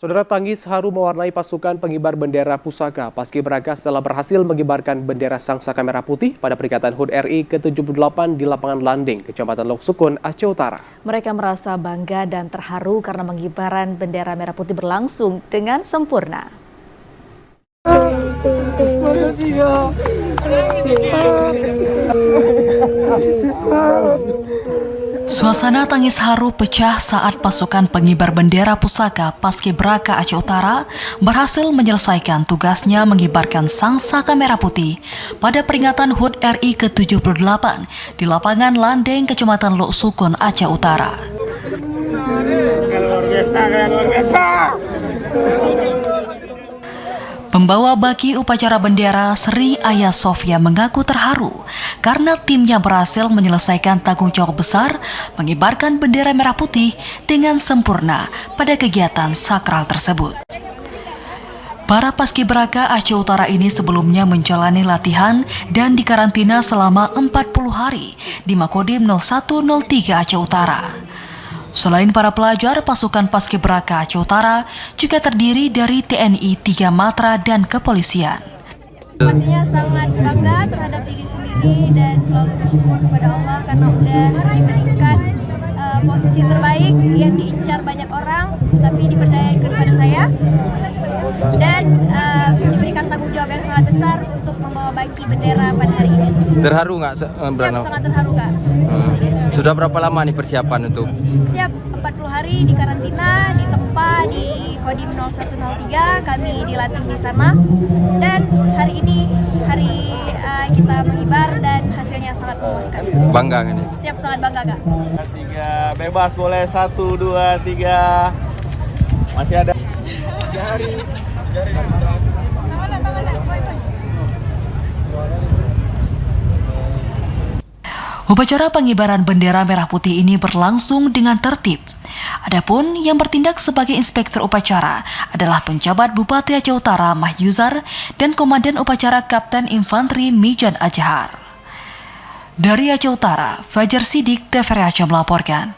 Saudara, tangis haru mewarnai pasukan pengibar bendera pusaka Paskibraka setelah berhasil mengibarkan bendera Sangsaka Merah Putih pada peringatan HUT RI ke-78 di lapangan Landing, Kecamatan Lok Sukun, Aceh Utara. Mereka merasa bangga dan terharu karena pengibaran bendera merah putih berlangsung dengan sempurna. Suasana tangis haru pecah saat pasukan pengibar bendera pusaka Paskibraka Aceh Utara berhasil menyelesaikan tugasnya mengibarkan Sangsaka Merah Putih pada peringatan HUT RI ke-78 di lapangan Landing, Kecamatan Lok Sukun, Aceh Utara. Luar biasa. Pembawa baki upacara bendera Sri Ayah Sofia mengaku terharu karena timnya berhasil menyelesaikan tanggung jawab besar mengibarkan bendera merah putih dengan sempurna pada kegiatan sakral tersebut. Para paskibraka Aceh Utara ini sebelumnya menjalani latihan dan dikarantina selama 40 hari di Makodim 0103 Aceh Utara. Selain para pelajar, pasukan Paskibraka Aceh Utara juga terdiri dari TNI 3 Matra dan kepolisian. Pastinya sangat bangga terhadap diri sendiri dan selalu bersyukur kepada Allah karena udah diberikan posisi terbaik yang diincar banyak orang, tapi dipercaya kepada saya dan diberikan tanggung jawab yang sangat besar untuk membawa baki bendera pada hari ini. Terharu nggak? Sangat terharu, Kak. Sudah berapa lama nih persiapan untuk? Siap 40 hari di karantina, ditempa di Kodim 0103, kami dilatih di sana dan hari ini kita mengibar dan hasilnya sangat memuaskan. Bangga kan ya? Siap, sangat bangga, Kak. 3 bebas boleh 1, 2, 3 masih ada. Upacara pengibaran bendera merah putih ini berlangsung dengan tertib. Adapun yang bertindak sebagai inspektur upacara adalah penjabat Bupati Aceh Utara Mahyuzar dan Komandan Upacara Kapten Infanteri Mijan Ajhar. Dari Aceh Utara, Fajar Sidik, TVRI Aceh melaporkan.